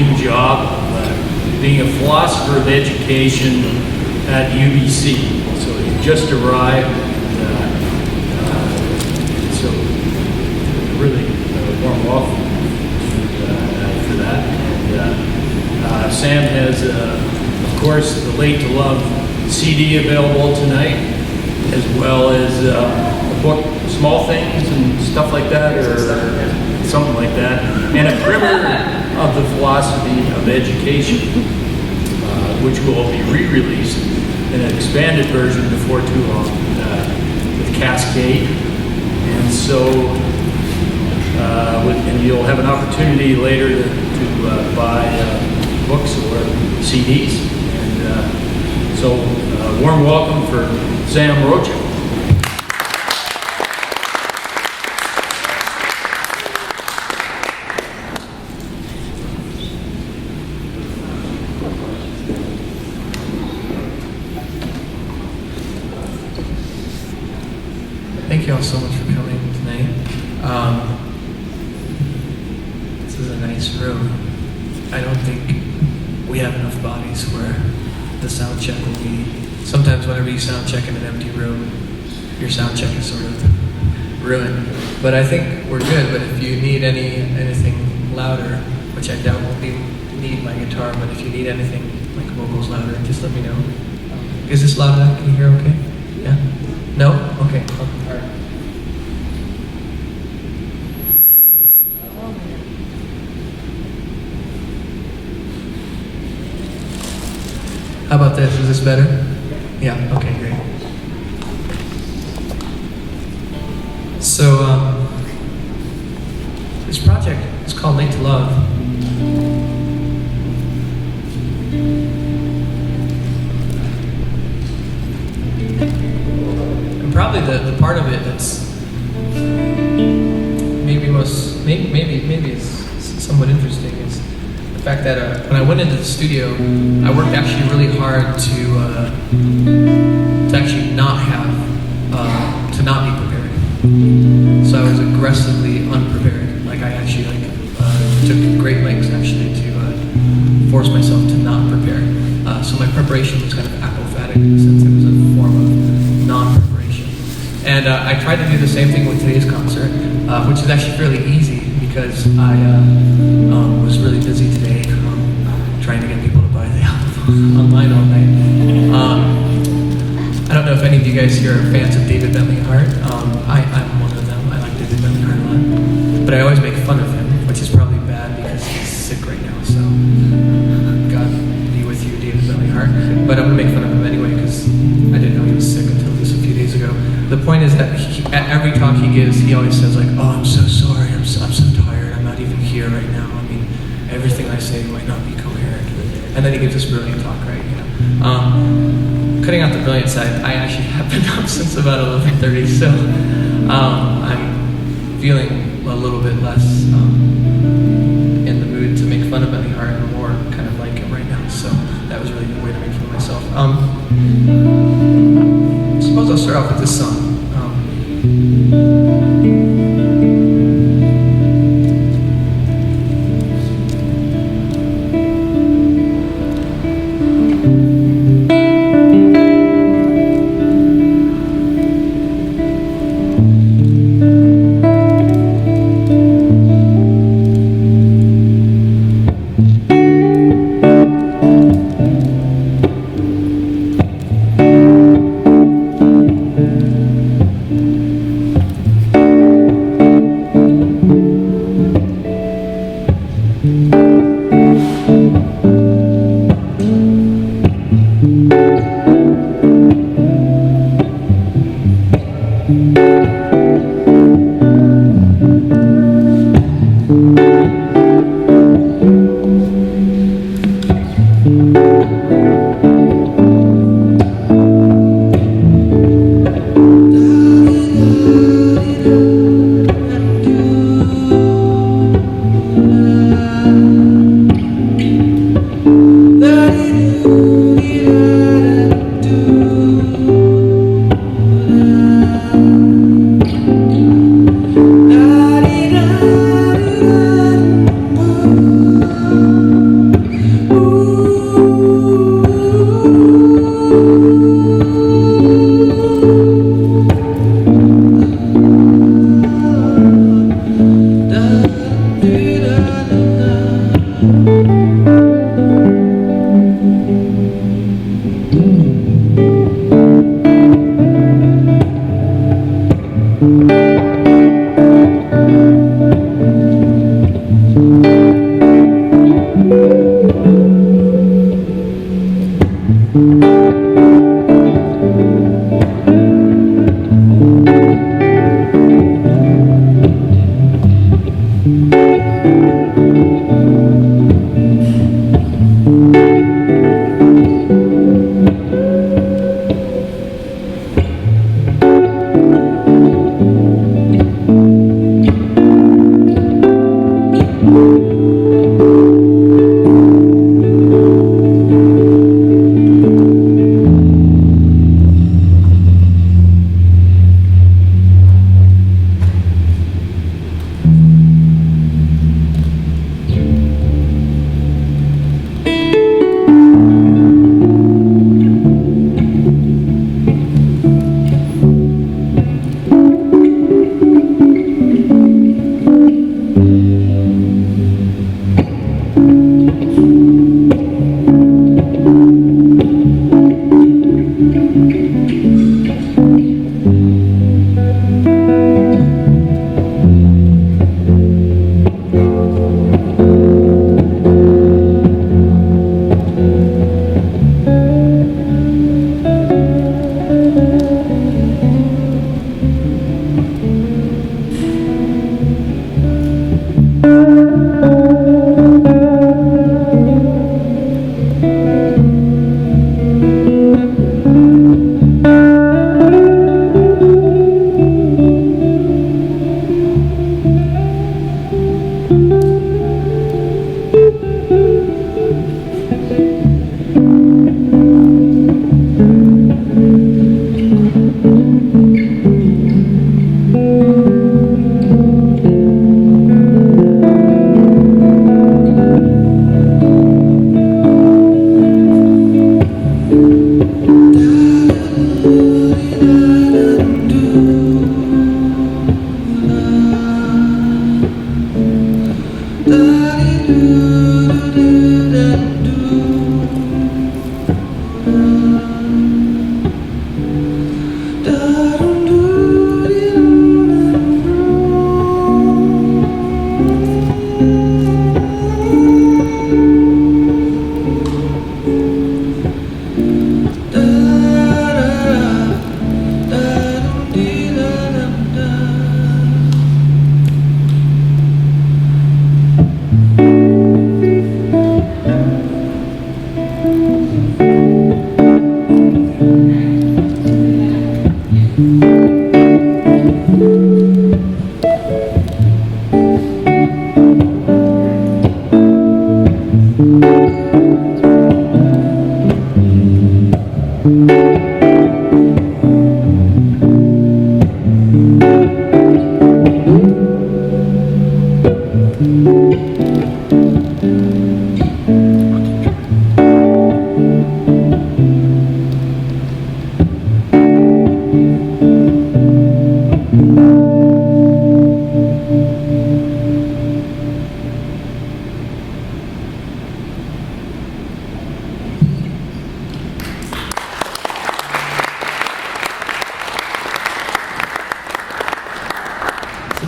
dream job, being a philosopher of education at UBC. So he just arrived, and so really warm welcome for that. And Sam has, of course, the Late to Love CD available tonight, as well as a book, Small Things and stuff like that, or something like that, and a primer of the philosophy of education, which will be re-released in an expanded version before too long with Cascade. And so, and you'll have an opportunity later to buy books or CDs. And so, warm welcome for Sam Rocha. Thank you all so much for coming tonight. This is a nice room. I don't think we have enough bodies where the sound check will be. Sometimes whenever you sound check in an empty room, your sound check is sort of ruined. But I think we're good. But if you need anything louder, which I doubt will need my guitar, but if you need anything like vocals louder, just let me know. Is this loud enough? Can you hear okay? Yeah? No? Okay. All right. How about this? Is this better? Yeah, okay, great. So, this project is called Late to Love. And probably the part of it that's maybe is somewhat interesting is the fact that when I went into the studio, I worked actually really hard to actually not have to not be prepared. So I was aggressively unprepared. Like I actually took great lengths actually to force myself to not prepare. So my preparation was kind of apophatic in the sense it was a form of non-preparation. And I tried to do the same thing with today's concert, which is actually fairly easy because I was really busy today trying to get people to buy the album online all night. I don't know if any of you guys here are fans of David Bentley Hart. I'm one of them. I like David Bentley Hart a lot. But I always make fun of him, which is probably bad because he's sick right now. So God be with you, David Bentley Hart. But I'm going to make fun of him anyway because I didn't know he was sick until just a few days ago. The point is that at every talk he gives, he always says like, "Oh, I'm so sorry. I'm so tired. I'm not even here right now. I mean, everything I say might not be coherent." And then he gives this brilliant talk, right? You know. Cutting out the brilliant side, I actually have been up since about 11:30, so I'm feeling a little bit less in the mood to make fun of Bentley Hart and more kind of like him right now. So that was really a good way to make fun of myself. I suppose I'll start off with this song.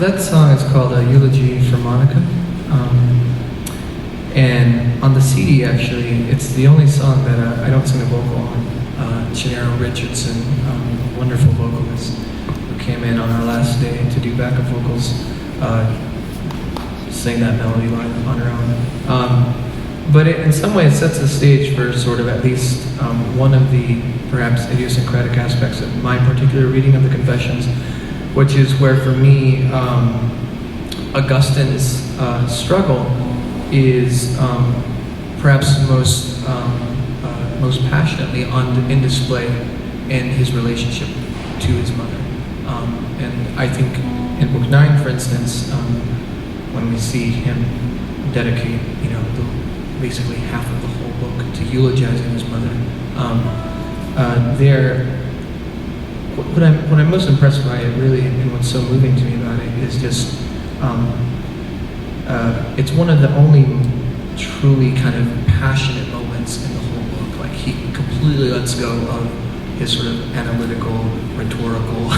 That song is called Eulogy for Monica. And on the CD, actually, it's the only song that I don't sing a vocal on. Gennaro Richardson, wonderful vocalist, who came in on our last day to do backup vocals, sing that melody line on her own. But it, in some ways, sets the stage for sort of at least one of the perhaps idiosyncratic aspects of my particular reading of the Confessions, which is where, for me, Augustine's struggle is perhaps most passionately in display in his relationship to his mother. And I think in Book 9, for instance, when we see him dedicate, basically half of the whole book to eulogizing his mother, what I'm most impressed by it, really, and what's so moving to me about it is just it's one of the only truly kind of passionate moments in the whole book. Like, he completely lets go of his sort of analytical, rhetorical,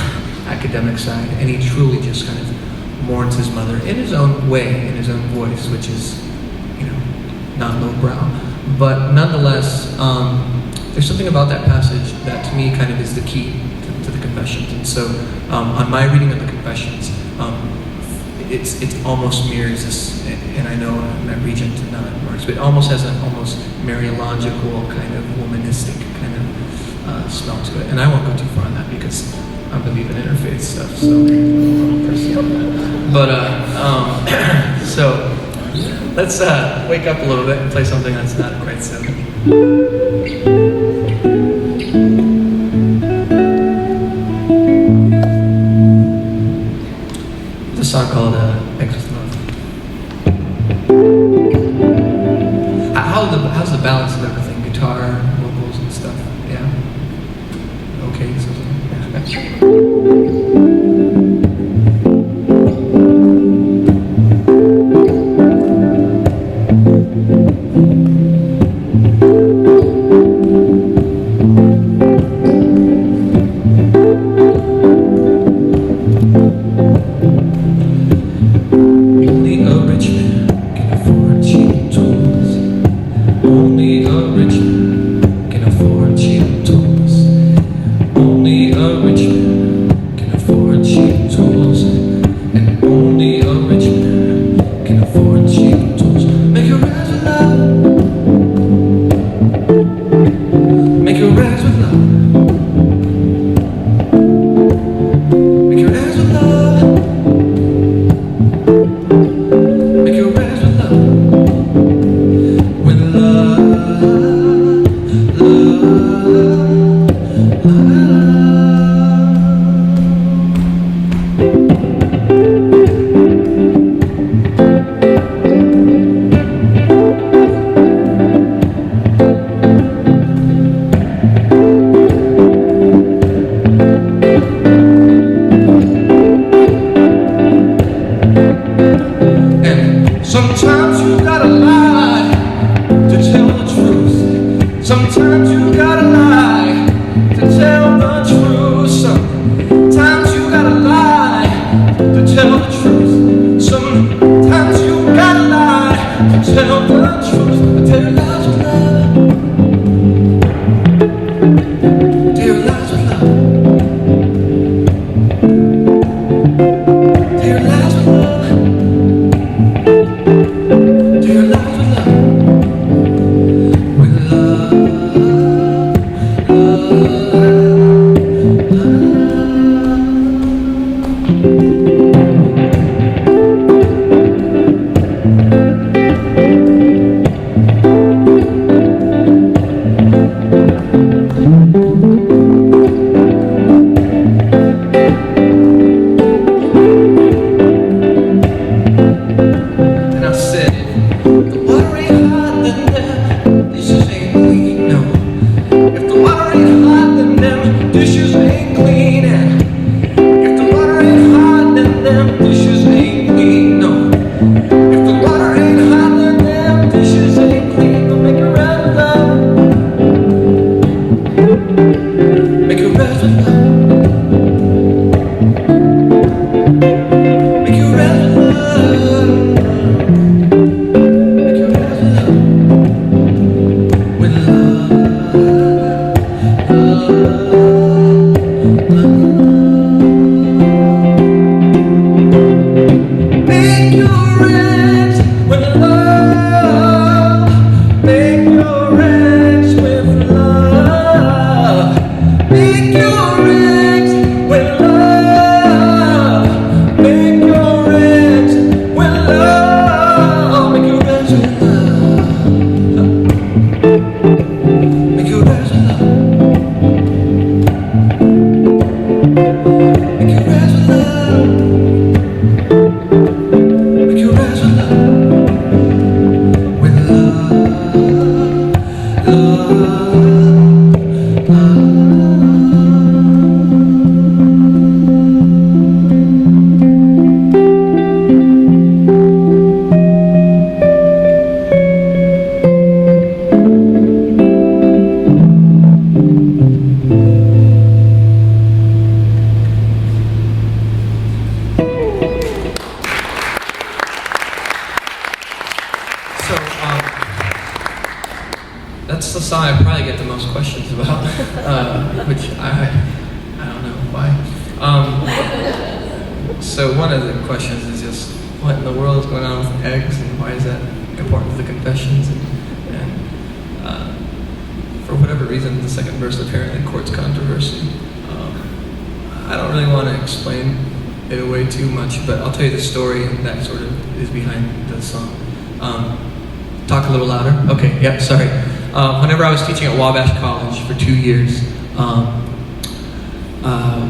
academic side, and he truly just kind of mourns his mother in his own way, in his own voice, which is, not lowbrow. But nonetheless, there's something about that passage that to me kind of is the key to the Confessions. And so on my reading of the Confessions, it almost mirrors this, and I know I'm at Regent and not at Marx, but it almost has an almost Mariological kind of womanistic kind of smell to it. And I won't go too far on that because I believe in interfaith stuff, so I'm pressing on that. But so let's wake up a little bit and play something that's not quite so. A song called Eggs with Love. How's the balance of everything? Guitar, vocals, and stuff? Yeah? Okay, so Only a rich man Sometimes you gotta lie to tell the truth. Sometimes you gotta lie to tell the truth. Sometimes you gotta lie to tell the truth. Sometimes you gotta lie to tell the truth. Tell lies with love. Tell lies with love. Tell lies with love. Tell lies with love. With and I said, the water ain't hot, then them dishes ain't clean. No, if the water ain't hot, then them dishes ain't clean. And if the water ain't hot, then them dishes ain't clean. No, if the water ain't hot, then them dishes ain't clean. Don't make it right with love. Make it right with love. Make it right with love. Make it right with love. With make your ends with love. Make your ends with love. Make your ends with love. Make your ends with love. Make your ends with love. Make your ends with love. Make your ends with love. Make your ends with love. With love, love, So, that's the song I probably get the most questions about, which I don't know why. So one of the questions is just, what in the world is going on with eggs, and why is that important to the confessions? And for whatever reason, the second verse apparently courts controversy. I don't really want to explain it away too much, but I'll tell you the story that sort of is behind the song. Talk a little louder. Okay, yep, sorry. Whenever I was teaching at Wabash College for 2 years,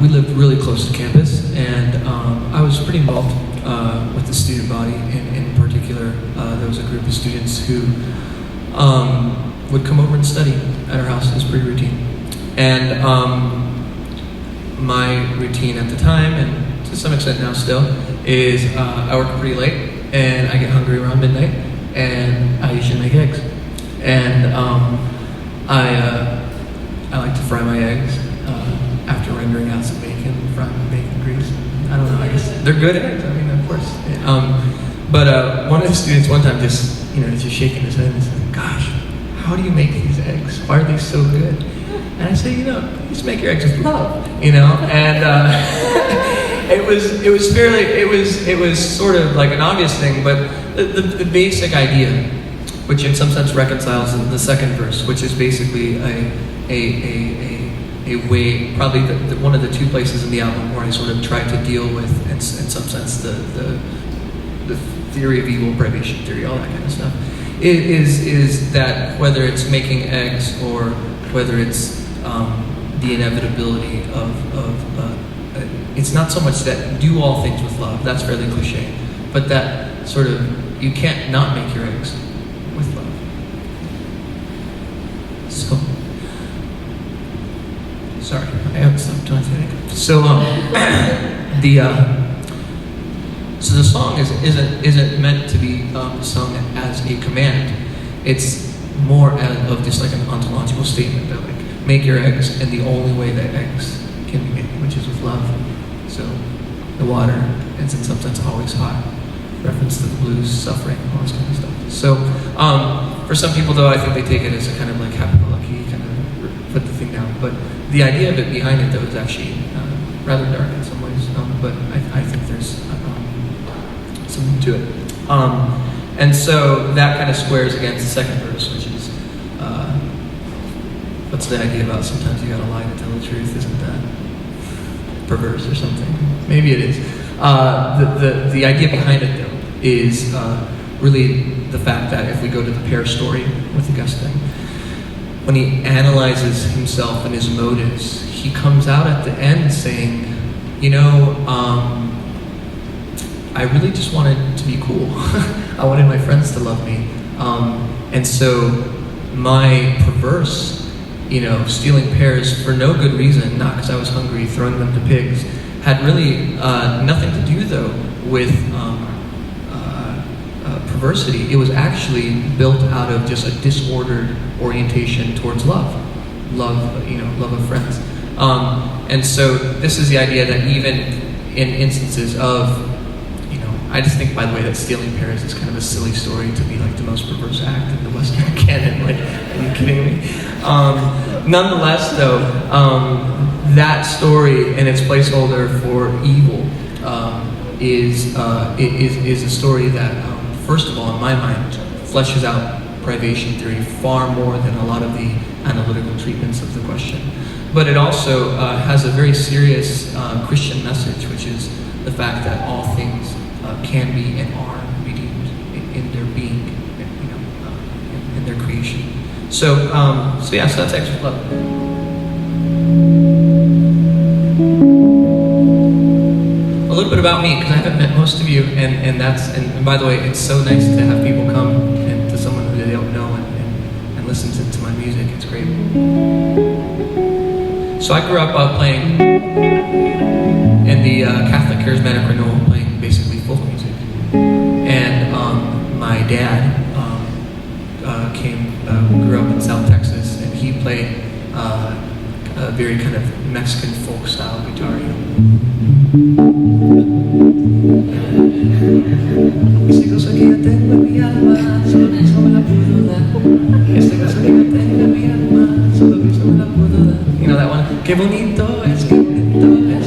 we lived really close to campus, and I was pretty involved with the student body. In particular, there was a group of students who would come over and study at our house. It was pretty routine. And my routine at the time, and to some extent now still, is I work pretty late, and I get hungry around midnight, and I usually make eggs. And I like to fry my eggs after rendering out some bacon, fry my bacon grease. I don't know, I guess they're good eggs, I mean, of course. But one of the students one time just shaking his head and said, "Gosh, how do you make these eggs? Why are they so good?" And I said, you just make your eggs with love, and it was sort of like an obvious thing, but the basic idea, which in some sense reconciles the second verse, which is basically a way, probably one of the two places in the album where I sort of try to deal with, in some sense, the theory of evil, privation theory, all that kind of stuff, is that whether it's making eggs or whether it's the inevitability of it's not so much that do all things with love, that's fairly cliche, but that sort of, you can't not make your eggs with love. So, sorry, I haven't stopped doing anything. So, So the song isn't meant to be sung as a command. It's more of just like an ontological statement that like make your eggs, and the only way that eggs can be made, which is with love. So the water is in some sense always hot. Reference to the blues, suffering, all this kind of stuff. So for some people though, I think they take it as a kind of like happy-go-lucky kind of put the thing down. But the idea of it behind it though is actually rather dark in some ways. But I think there's something to it. And so that kind of squares against the second verse, which is what's the idea about sometimes you gotta lie to tell the truth? Isn't that perverse or something? Maybe it is. The idea behind it though is really the fact that if we go to the pair story with Augustine, when he analyzes himself and his motives, he comes out at the end saying, you know, I really just wanted to be cool. I wanted my friends to love me. And so my perverse, you know, stealing pears for no good reason, not because I was hungry, throwing them to pigs, had really nothing to do though with perversity. It was actually built out of just a disordered orientation towards love, you know, love of friends. And so this is the idea that even in instances of, you know, I just think, by the way, that stealing pears is kind of a silly story to be like the most perverse act in the Western canon. Like, are you kidding me? Nonetheless, though, that story and its placeholder for evil is a story that, first of all, in my mind, fleshes out privation theory far more than a lot of the analytical treatments of the question. But it also has a very serious Christian message, which is the fact that all things can be and are redeemed in their being, you know, in their creation. So yeah, so that's Eggs with Love. A little bit about me, because I haven't met most of you, and by the way, it's so nice to have people come and to someone who they don't know and listen to my music. It's great. So I grew up playing in the Catholic Charismatic Renewal, playing basically folk music. And my dad grew up in South Texas, and he played a very kind of Mexican folk style guitar. Este gozo que yo tengo en mi alma, solo Cristo me la pudo dar. Este gozo que yo tengo en mi alma, solo Cristo me la pudo dar. You know that one? Qué bonito es, qué bonito es.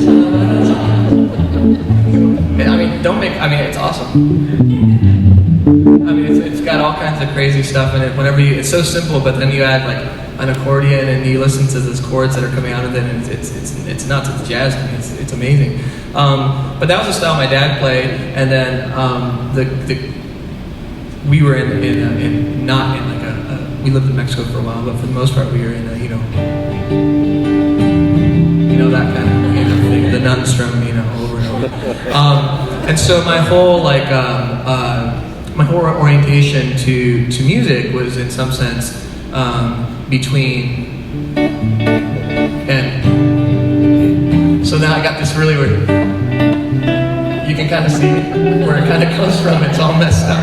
I mean, it's awesome. I mean, it's got all kinds of crazy stuff in it. It's so simple, but then you add like an accordion and you listen to those chords that are coming out of it, and it's nuts. It's jazz. I mean, it's amazing. But that was the style my dad played, and then we were we lived in Mexico for a while, but for the most part we were in a, you know that kind of thing, the nun strum, over and over. And so my whole orientation to music was in some sense between and so now I got this really weird. You can kind of see where it kind of comes from. It's all messed up,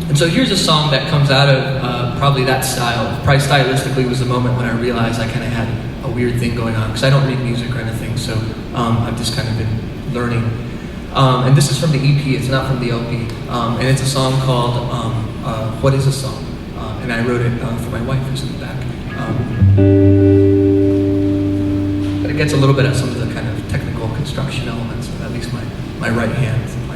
And so here's a song that comes out of probably that style. Probably stylistically was the moment when I realized I kind of had a weird thing going on, because I don't read music or anything, so I've just kind of been learning. And this is from the EP, it's not from the LP. And it's a song called What Is a Song? And I wrote it for my wife, who's in the back. But it gets a little bit at some of the kind of technical construction elements, of at least my right hand is playing.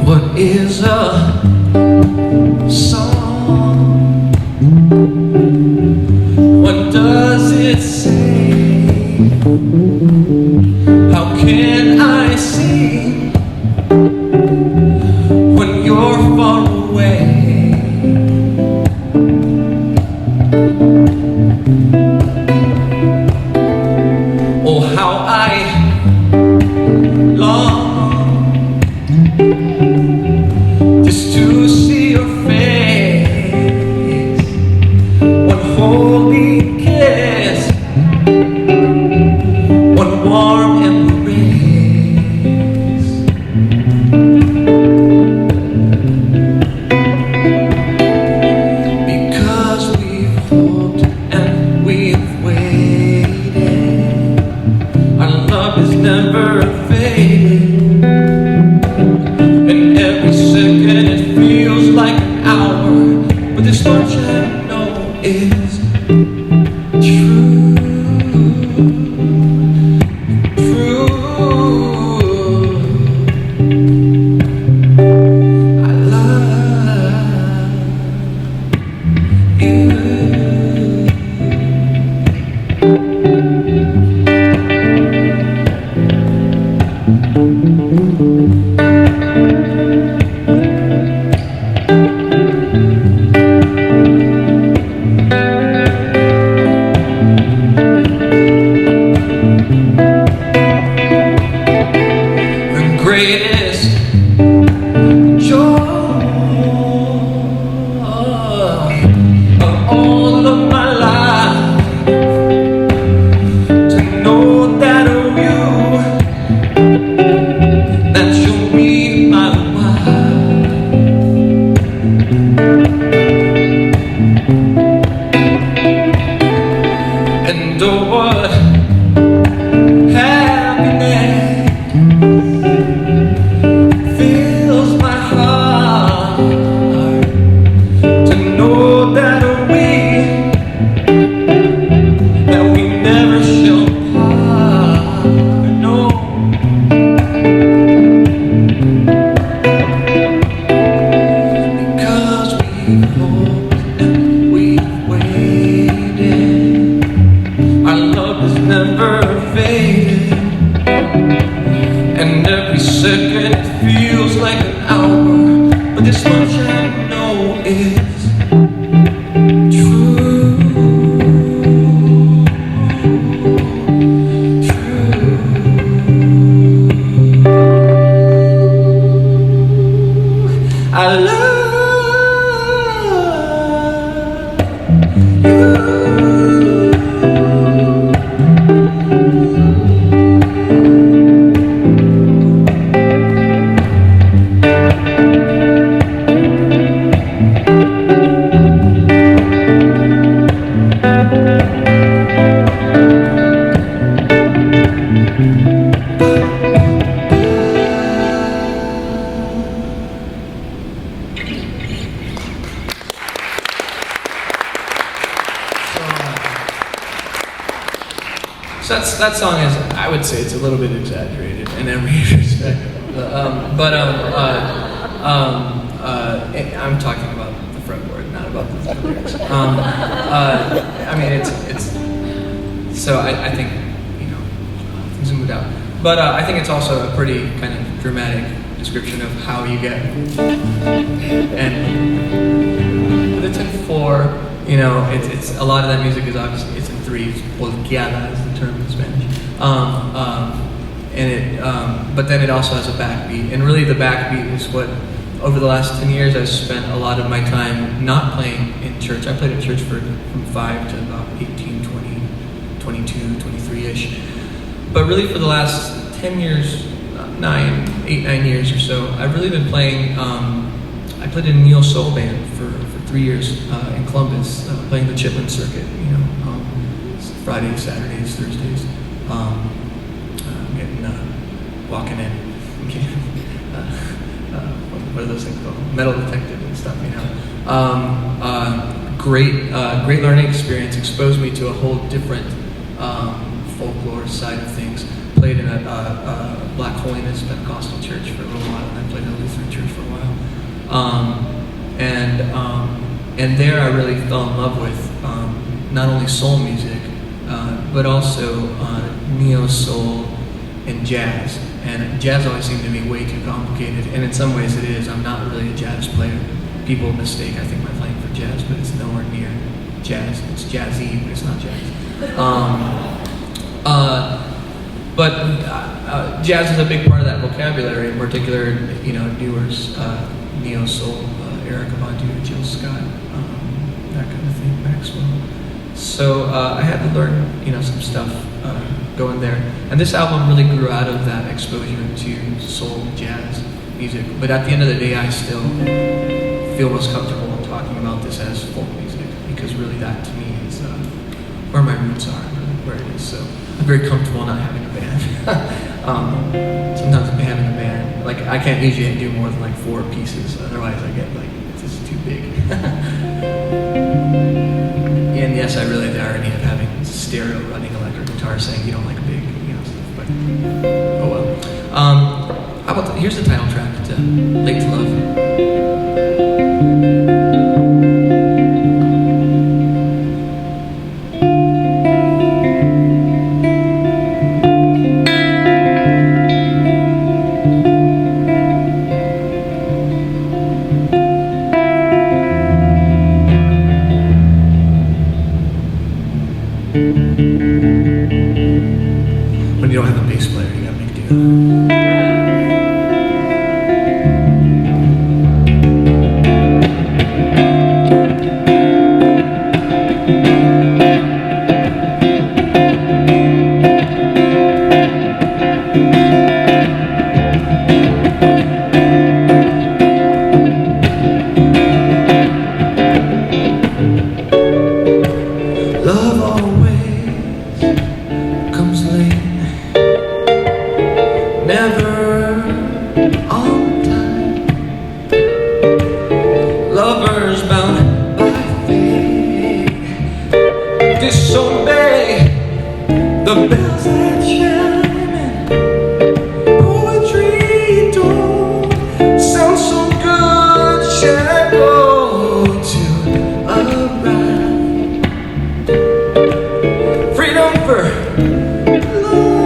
What is a but this much I know is true. True. I love you. The greatest joy of all of my life, to know that you'll be my wife. And oh, what happiness fills my heart to know that we never shall part. No, because we've hoped and we've waited. Our love has never faded, and every second feels like an hour. But this much I know is true. True. I love you. So that song is, I would say, it's a little bit exaggerated in every respect. I'm talking about the fretboard, not about the lyrics. I mean, it's. So I think, things moved out. But I think it's also a pretty kind of dramatic description of how you get. And it's in 4. It's a lot of that music is obviously it's in 3s. Polqueada is the term in Spanish. But then it also has a backbeat, and really the backbeat is what over the last 10 years I've spent a lot of my time not playing in church. I played in church from 5 to about 18, 20, 22, 23-ish. But really for the last 10 years, 9 years or so, I've really been playing. I played in a neo soul band for 3 years in Columbus, playing the Chitlin circuit. Fridays, Saturdays, Thursdays, walking in. What are those things called? Metal detective and stuff. Great learning experience. Exposed me to a whole different folklore side of things. Played in a Black Holiness Pentecostal church for a little while, and I played in a Lutheran church for a while. And there I really fell in love with not only soul music, but also neo-soul and jazz. And jazz always seemed to me way too complicated, and in some ways it is. I'm not really a jazz player. People mistake, I think, my playing for jazz, but it's nowhere near jazz. It's jazzy, but it's not jazz. But jazz is a big part of that vocabulary, in particular, Newer's neo-soul, Erica Badu, Jill Scott, that kind of thing, Maxwell. So I had to learn, some stuff going there. And this album really grew out of that exposure to soul, jazz music. But at the end of the day, I still feel most comfortable talking about this as folk music, because really that to me is where my roots are, really where it is. So I'm very comfortable not having a band. Sometimes having a band, I can't usually do more than 4 pieces, otherwise I get it's just too big. stereo running electric guitar saying you don't like big, stuff. But oh well. How about here's the title track to Late to Love. When you don't have a bass player, you gotta make do. Love always comes late, never on time. Lovers bound by fate disobey the bells that chime. Poetry don't sound so good, shall go to a rhyme. Freedom for love.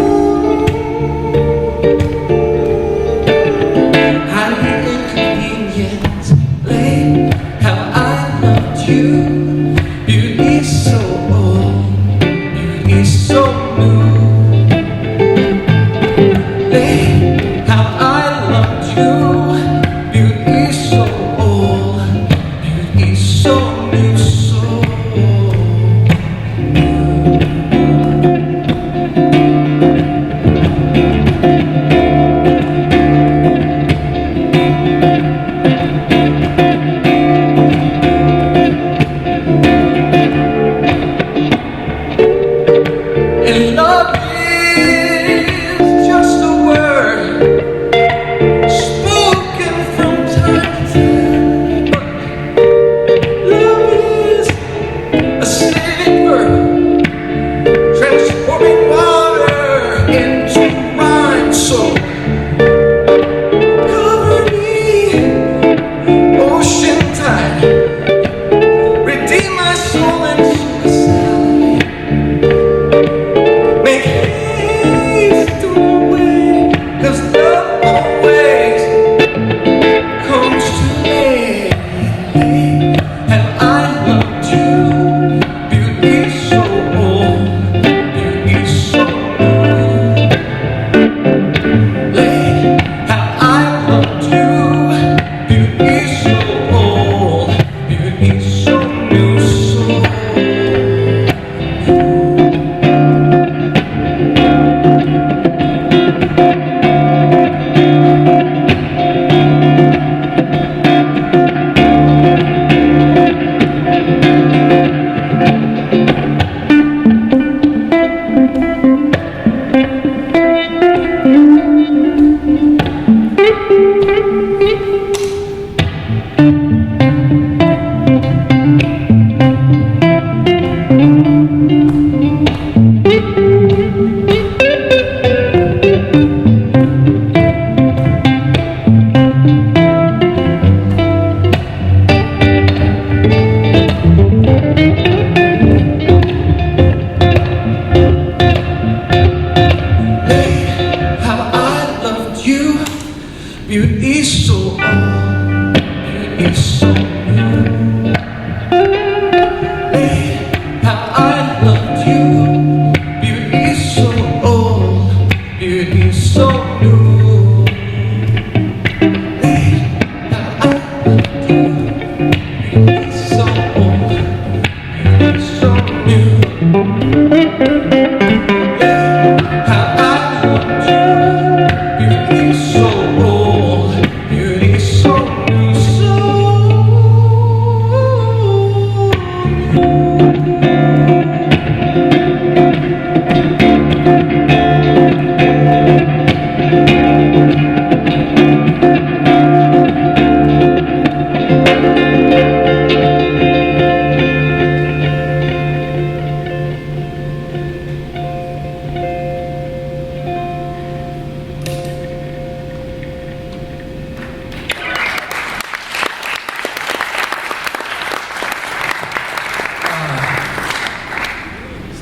How inconvenient, late, how I loved you. Beauty so old, beauty so new.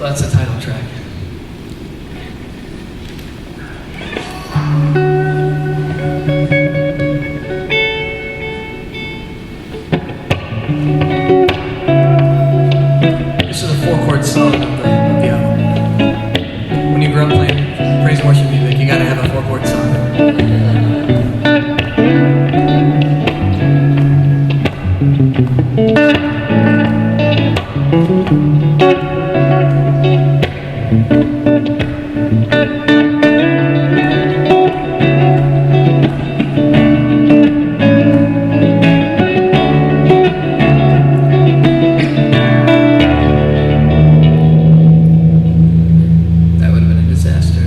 So that's the title track. This is a 4-chord song of the album. When you grow up playing praise and worship music, you gotta have a 4-chord song. That would have been a disaster.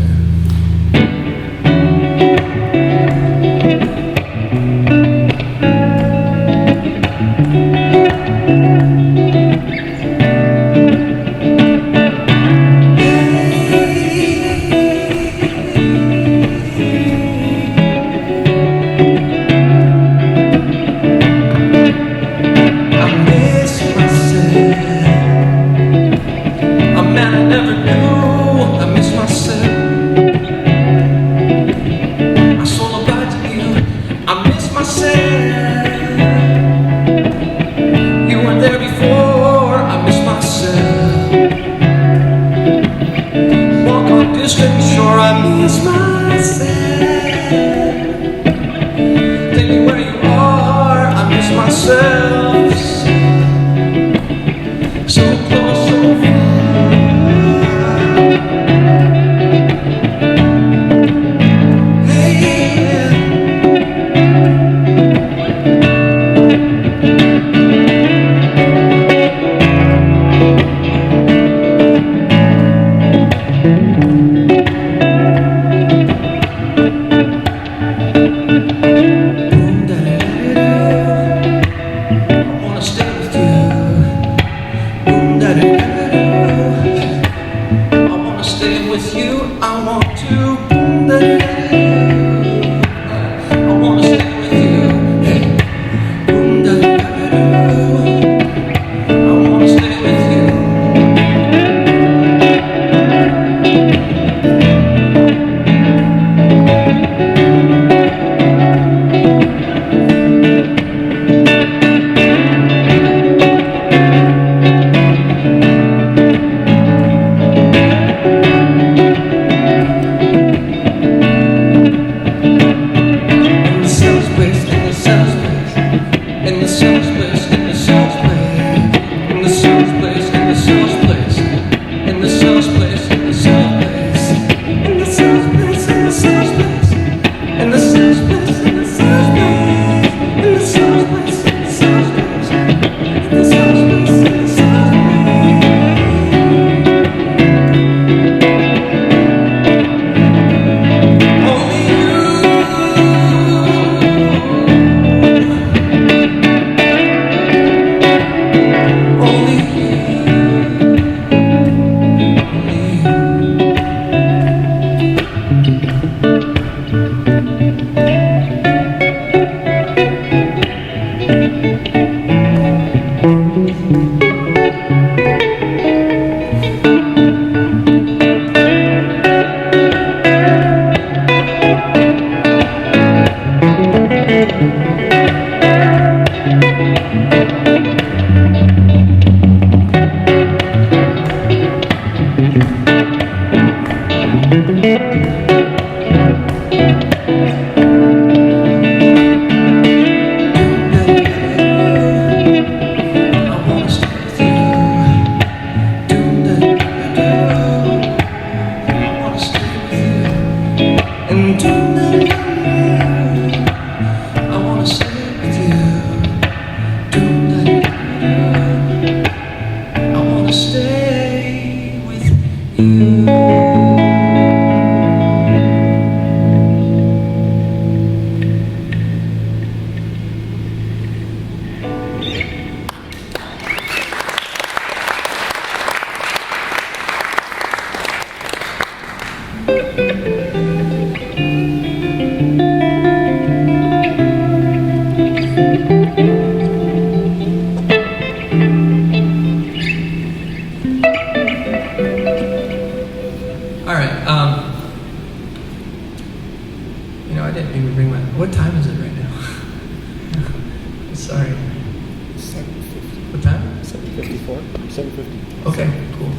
What time? 7:54. 7:50. Okay, cool.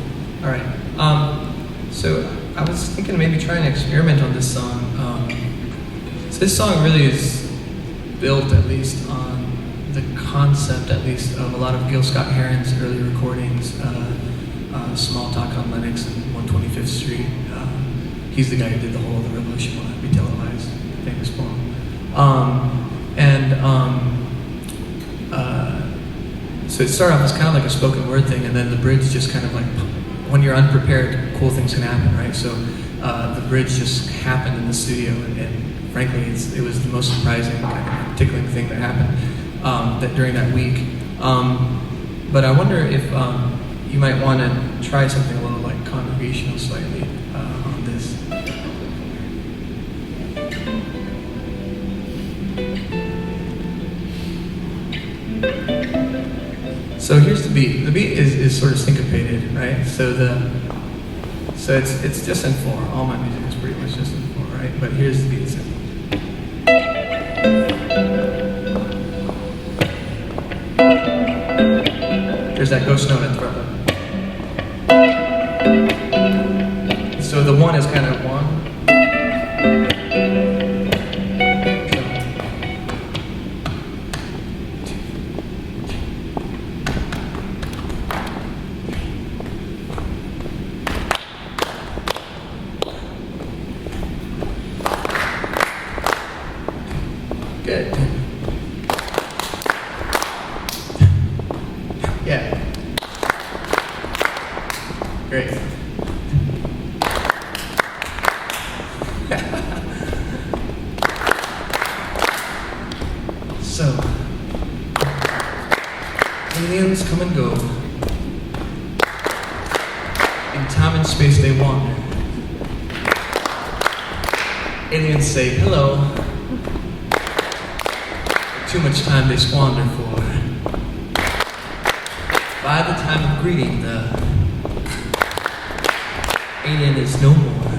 All right. So I was thinking maybe try and experiment on this song. So this song really is built, at least, on the concept, at least, of a lot of Gil Scott-Heron's early recordings, Small Talk on Lennox and 125th Street. He's the guy who did the whole The Revolution Will Not Be Televised, famous poem. So it started off as kind of like a spoken word thing, and then the bridge just kind of like, when you're unprepared, cool things can happen, right? So the bridge just happened in the studio, and frankly, it was the most surprising, kind of tickling thing that happened during that week. But I wonder if you might want to try something a little like congregational slightly on this. So here's the beat. The beat is sort of syncopated, right? So it's just in 4. All my music is pretty much just in 4, right? But here's the beat. There's that ghost note at the front. So the 1 is kind of 1. Good. Yeah. Great. So, aliens come and go. In time and space they wander. Aliens say hello. Too much time they squander for. By the time of greeting, the alien is no more.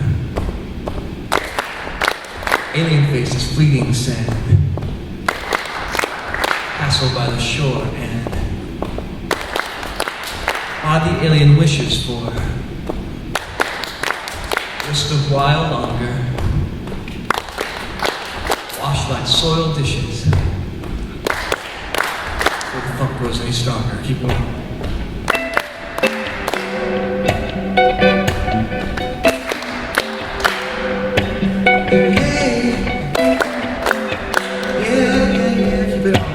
Alien face is fleeting sand. Castle by the shore, and are the alien wishes for just a while longer. Washed like soiled dishes. The funk grows any stronger. Keep going. Hey, yeah, keep it on.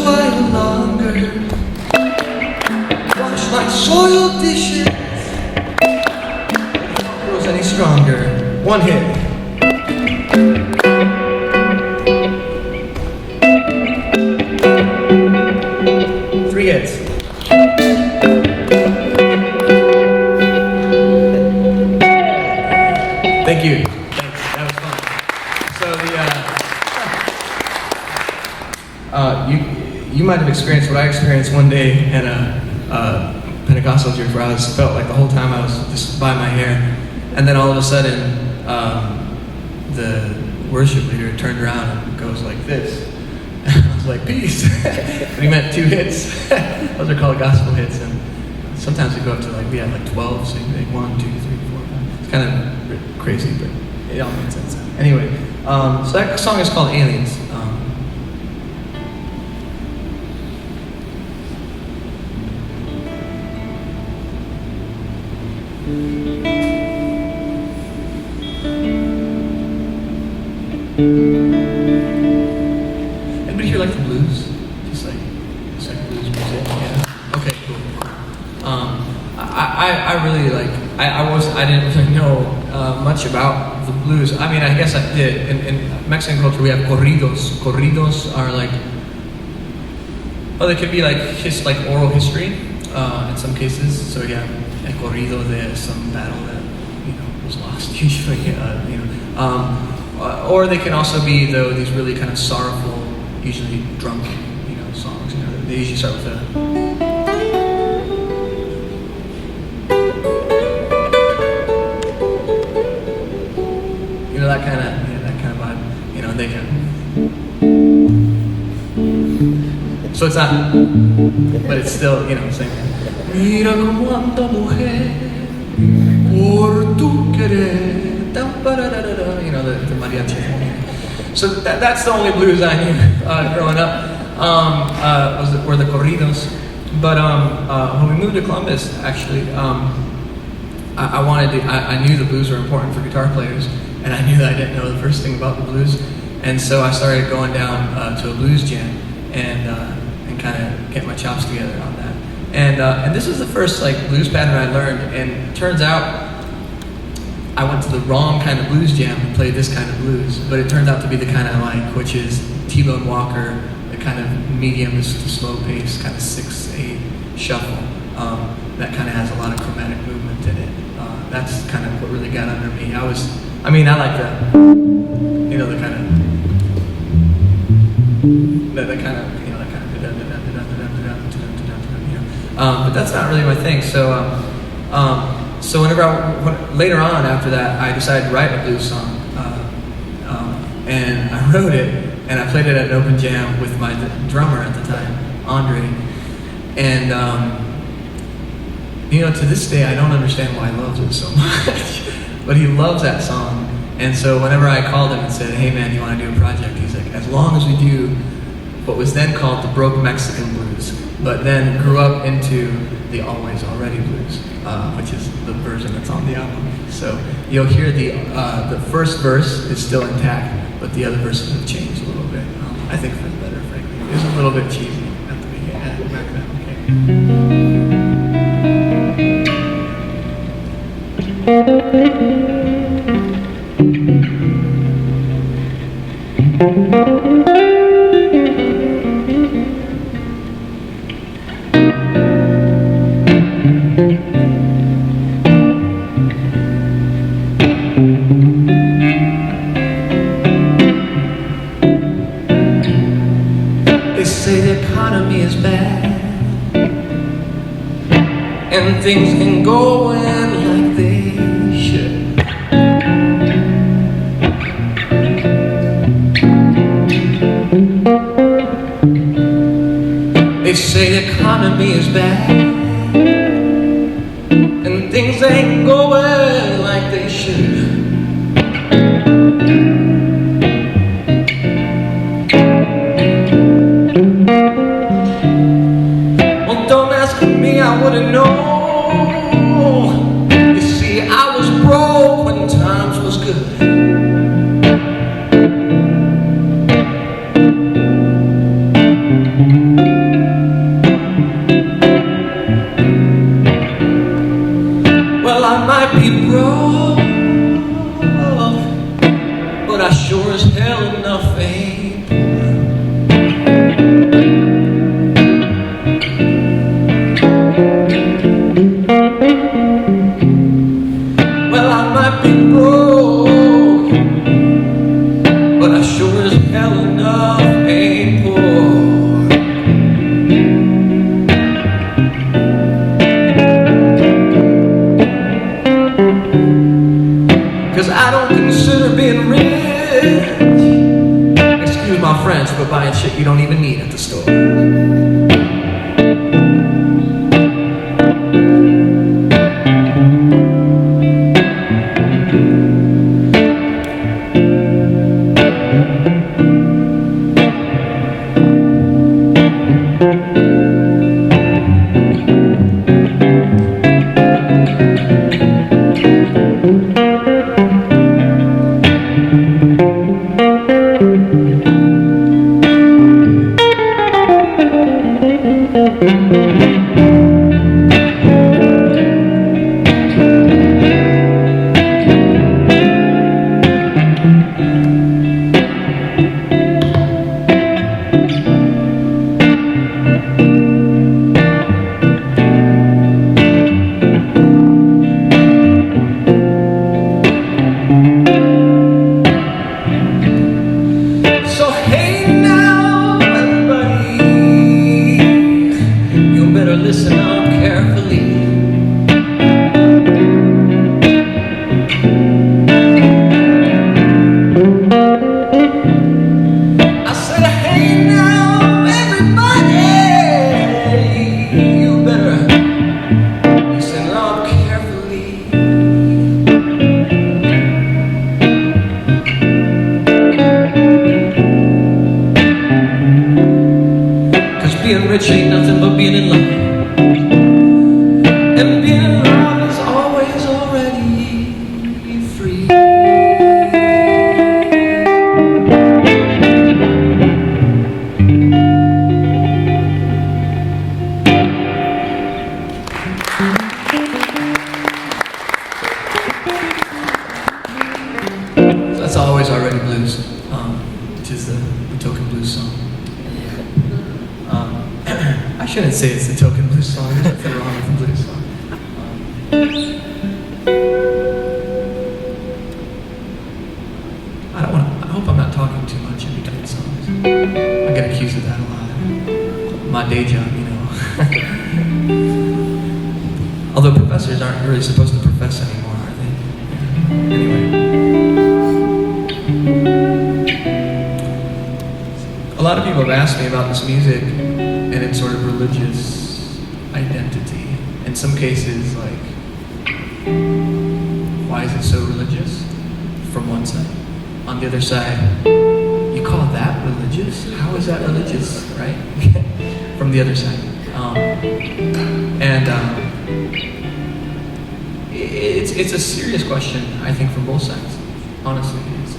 while longer. Wash my soiled dishes. Grows any stronger. One hit. Three hits. Thank you. Thanks. That was fun. So you might have experienced what I experienced one day at a Pentecostal church where I felt like the whole time I was just by my hair, and then all of a sudden the worship leader turned around and goes like this. And I was like, peace. But he meant 2 hits. Those are called gospel hits, and sometimes we go up to we have 12, so you make 1, 2, 3, 4, 5. It's kind of crazy, but it all makes sense. Anyway, so that song is called Aliens. Anybody here like the blues? Just like blues music? Yeah. Okay, cool. I really I didn't really know much about the blues. I mean, I guess I did. In Mexican culture, we have corridos. Corridos are they could be oral history in some cases. So yeah, a corrido de some battle that was lost usually. Or they can also be these really kind of sorrowful, usually drunk, songs. They usually start with a. That kind of vibe, they can. So it's not, but it's still, same. Mira como anda mujer por tu querer, the mariachi. So that's the only blues I knew growing up. Were the corridos. But when we moved to Columbus, actually, I knew the blues were important for guitar players. And I knew that I didn't know the first thing about the blues, and so I started going down to a blues jam and kind of get my chops together on that. And this is the first blues pattern I learned. And it turns out I went to the wrong kind of blues jam and played this kind of blues, but it turned out to be the kind I like, which is T-Bone Walker, the kind of medium to slow pace, kind of 6/8 shuffle. That kind of has a lot of chromatic movement in it. That's kind of what really got under me. I like the kind of but that's not really my thing. So later on after that, I decided to write a blues song, and I wrote it and I played it at an open jam with my drummer at the time, Andre, and to this day I don't understand why he loves it so much. But he loves that song, and so whenever I called him and said, "Hey man, you want to do a project?" He's like, "As long as we do what was then called the Broke Mexican Blues, but then grew up into the Always Already Blues, which is the version that's on the album." So you'll hear the first verse is still intact, but the other verses have changed a little bit. I think for the better, frankly. It was a little bit cheesy at the beginning, back then. They say the economy is bad and things can go in like they should. They say the economy is bad and things ain't going like they should. Well, don't ask me, I wouldn't know. You see, I was broke when times was good. you don't even need at the store. Being rich ain't nothing but being in love. And being in love is always already free. So that's Always Already Blues, which is the token blues song. I shouldn't say it's the token blues song. There's nothing wrong with the blues song. I hope I'm not talking too much in between songs. I get accused of that a lot. My day job, you know. Although professors aren't really supposed to profess anymore, are they? Anyway. A lot of people have asked me about this music and its sort of religious identity. In some cases, like, why is it so religious? From one side. On the other side, you call that religious? How is that religious, right? From the other side. It's a serious question, I think, from both sides. Honestly, it is.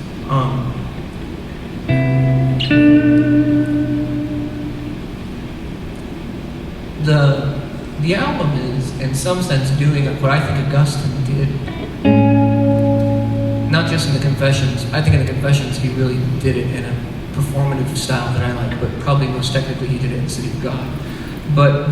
The album is, in some sense, doing what I think Augustine did. Not just in the Confessions. I think in the Confessions he really did it in a performative style that I like, but probably most technically he did it in City of God. But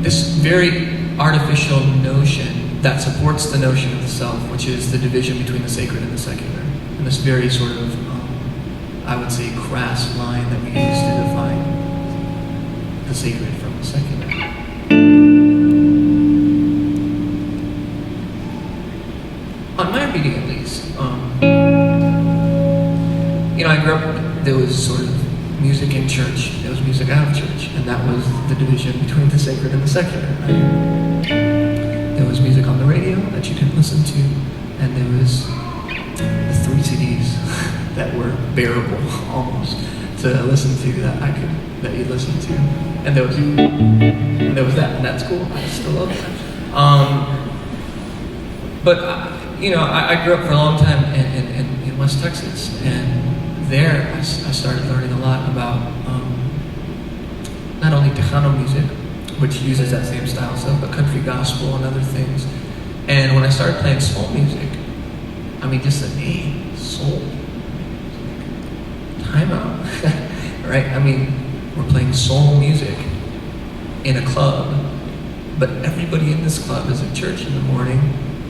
this very artificial notion that supports the notion of the self, which is the division between the sacred and the secular, and this very sort of, I would say, crass line that we use to define the sacred from the secular. On my reading, at least, I grew up, there was sort of music in church, there was music out of church, and that was the division between the sacred and the secular. Right? There was music on the radio that you could listen to, and there was the 3 CDs that were bearable almost to listen to that you listened to, and there was that, and that's cool. I still love that. But I grew up for a long time in West Texas, and there I started learning a lot about not only Tejano music, which uses that same style stuff, but country gospel and other things. And when I started playing soul music, I mean, just the name, soul, time out, right? I mean, we're playing soul music in a club, but everybody in this club is at church in the morning,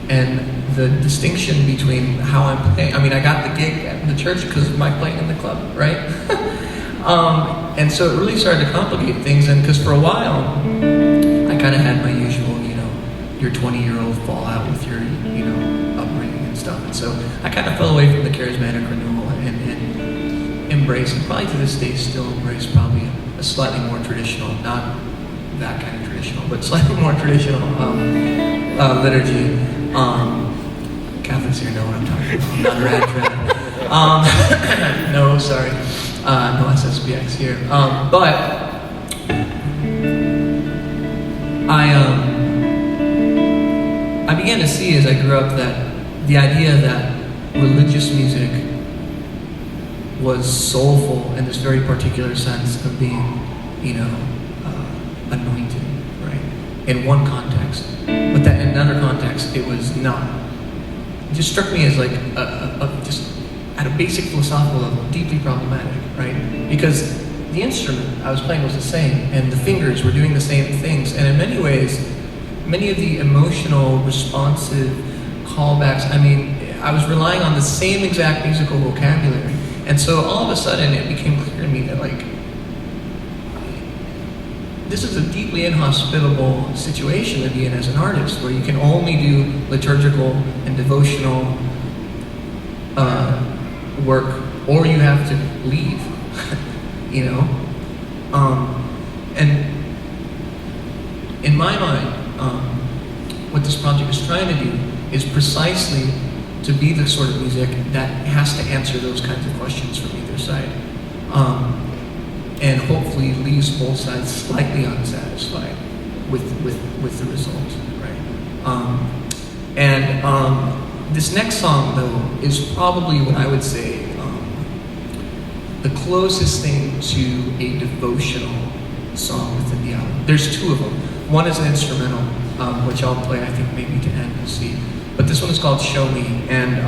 and the distinction between how I'm playing, I mean, I got the gig at the church because of my playing in the club, right? And so it really started to complicate things, and because for a while, I kind of had my usual, your 20-year-old fallout with your, upbringing and stuff, and so I kind of fell away from the charismatic renewal and embrace, and probably to this day still embrace, probably a slightly more traditional, not that kind of traditional, but slightly more traditional liturgy. Catholics here know what I'm talking about. Not a rad trad. No, sorry. No SSBX here. But I began to see as I grew up that the idea that religious music was soulful in this very particular sense of being, anointed, right? In one context, but that in another context it was not. It just struck me as like just at a basic philosophical level, deeply problematic, right? Because the instrument I was playing was the same, and the fingers were doing the same things, and in many ways, many of the emotional, responsive callbacks, I was relying on the same exact musical vocabulary. And so all of a sudden it became clear to me that this is a deeply inhospitable situation to be in as an artist, where you can only do liturgical and devotional work, or you have to leave, And in my mind, what this project is trying to do is precisely to be the sort of music that has to answer those kinds of questions from either side, and hopefully leaves both sides slightly unsatisfied with the result, right? This next song, though, is probably what I would say the closest thing to a devotional song within the album. There's two of them. One is an instrumental, which I'll play, I think, maybe to end, we'll see. But this one is called Show Me, and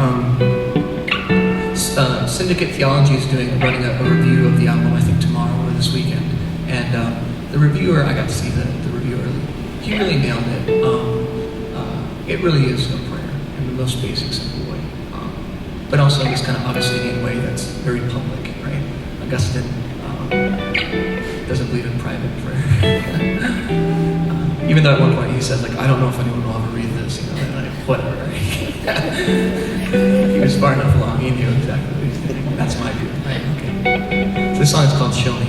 Syndicate Theology is running a review of the album, I think tomorrow or this weekend. And the reviewer, I got to see the review early. He really nailed it. It really is a prayer in the most basic, simple way. But also in this kind of Augustinian way that's very public, right? Augustine doesn't believe in private prayer. Even though at one point he says, I don't know if anyone will ever read this, and whatever. He was far enough along, he knew exactly what he was doing. That's my view, right? Okay. So this song is called Show Me.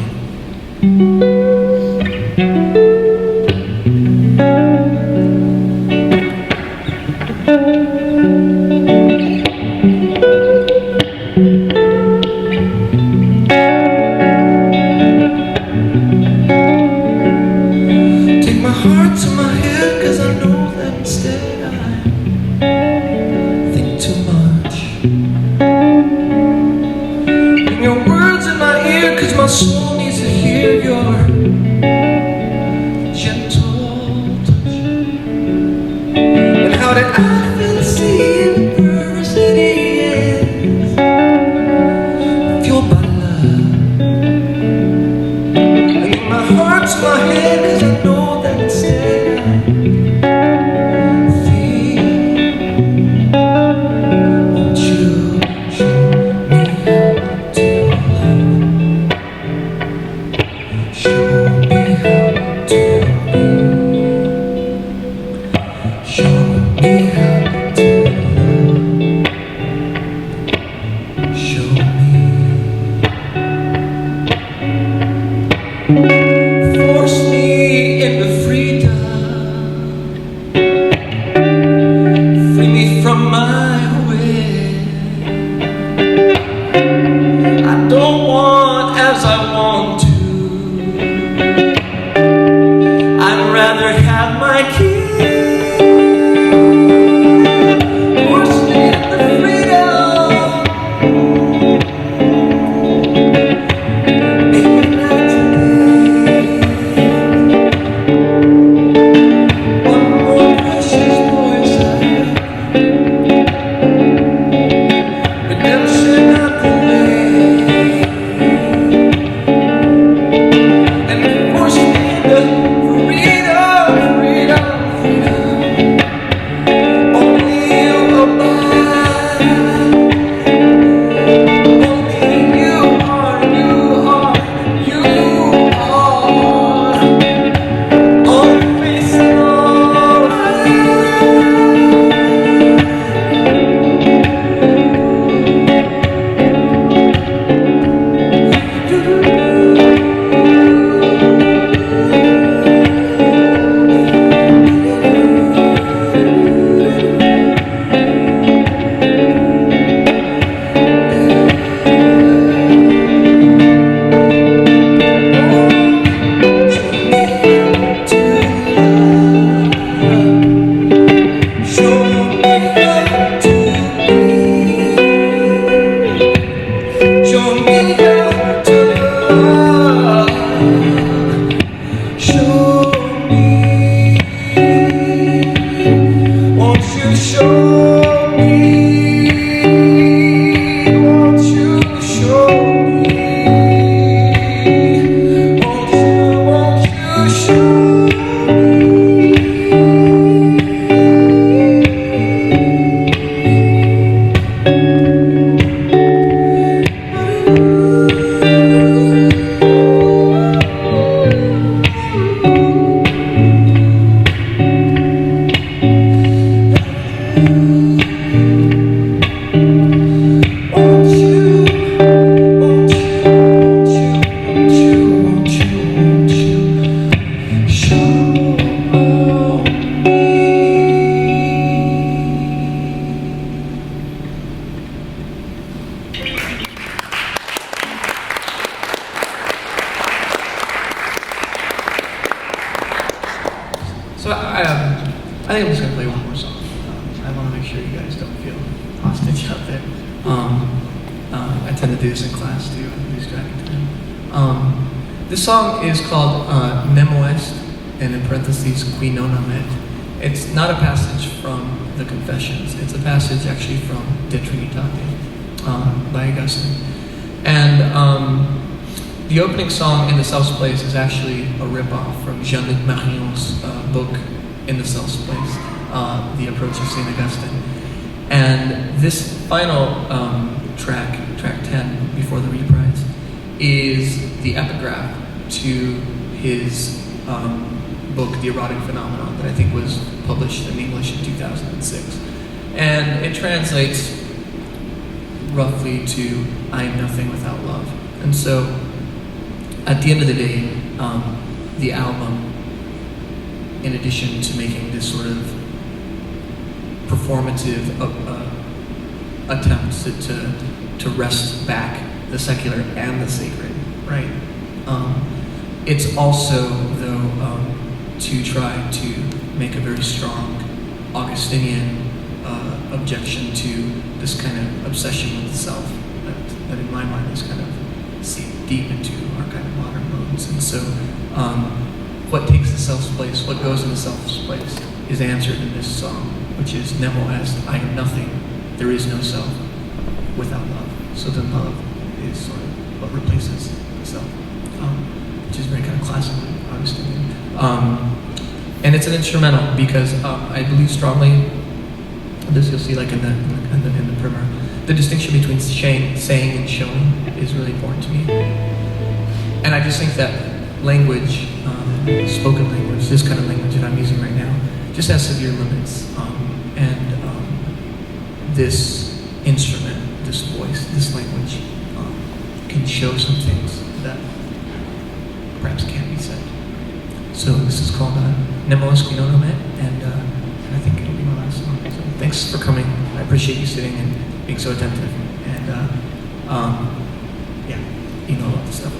My soul needs to hear your gentle touch. And how did I feel to see the person that he is, fueled by love? I give my heart to my head, 'cause I know that instead I feel. Won't you show me how to love? Show me how to love. Show me how to love. Show me. Force me into freedom. Free me from my will. I don't want as I want to. I'd rather have my key. Force me into freedom. Maybe not today. So I think I'm just gonna play one more song. I want to make sure you guys don't feel hostage out there. I tend to do this in class too. I'm distracting time. This song is called Nemo Est, and in parentheses, Qui non amet. It's not a passage from the Confessions. It's a passage actually from De Trinitate by Augustine. And the opening song, In the Self's Place, is actually a ripoff from Jean-Luc Marion's book, In the Self's Place, The Approach of St. Augustine. And this final track 10, before the reprise, is the epigraph to his book, The Erotic Phenomenon, that I think was published in English in 2006. And it translates roughly to, I am nothing without love. And so, at the end of the day, the album, in addition to making this sort of performative attempt to wrest back the secular and the sacred, right? It's also, though, to try to make a very strong Augustinian objection to this kind of obsession with the self that in my mind is kind of seeped deep into our kind of modern modes. And so what takes the self's place, what goes in the self's place, is answered in this song, which is Nemo Est, I am nothing, there is no self without love. So then love is sort of what replaces the self, which is very kind of classically Augustinian. And it's an instrumental because I believe strongly, this you'll see like in the primer, the distinction between saying and showing is really important to me. And I just think that language, spoken language, this kind of language that I'm using right now, just has severe limits. This instrument, this voice, this language can show some things that perhaps can't be said. So this is called Nemo Est Qui non amet, and I think it'll be my last song. So thanks for coming. I appreciate you sitting and being so attentive. And yeah, you know about this stuff.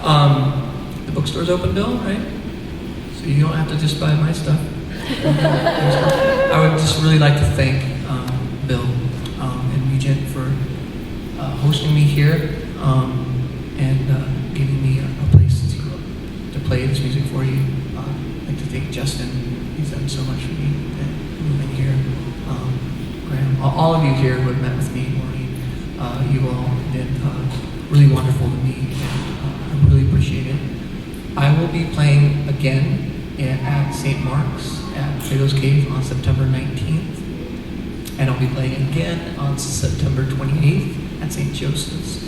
The bookstore's open, Bill, right? So you don't have to just buy my stuff. I would just really like to thank Bill and Regent for hosting me here and giving me a place to play this music for you. I'd like to thank Justin. He's done so much for me. Moving here, Graham, all of you here who have met with me, Maureen, you all have been really wonderful to me, and I really appreciate it. I will be playing again at St. Mark's at Plato's Cave on September 19th, and I'll be playing again on September 28th at St. Joseph's.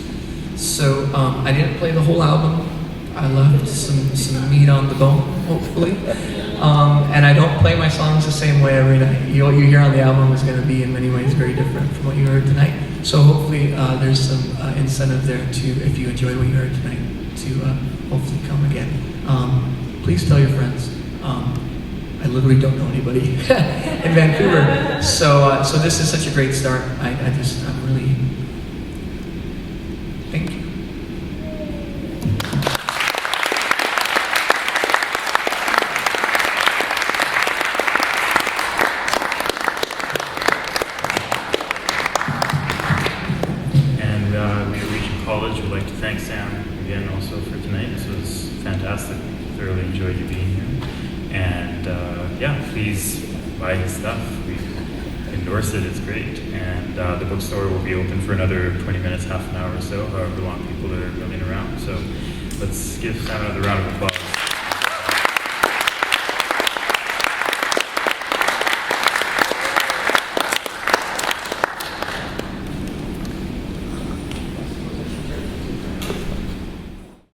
So I didn't play the whole album. I left some meat on the bone, hopefully. And I don't play my songs the same way every night. What you hear on the album is going to be in many ways very different from what you heard tonight. So hopefully there's some incentive there to, if you enjoyed what you heard tonight, to hopefully come again. Please tell your friends. I literally don't know anybody in Vancouver. So this is such a great start. I'm really, thank you. We at Regent College would like to thank Sam again also for tonight. This was fantastic. Thoroughly enjoyed you being here. And yeah, please buy his stuff. We endorse it. It's great. And the bookstore will be open for another 20 minutes, half an hour or so, however long people are milling around. So let's give Sam another round of applause.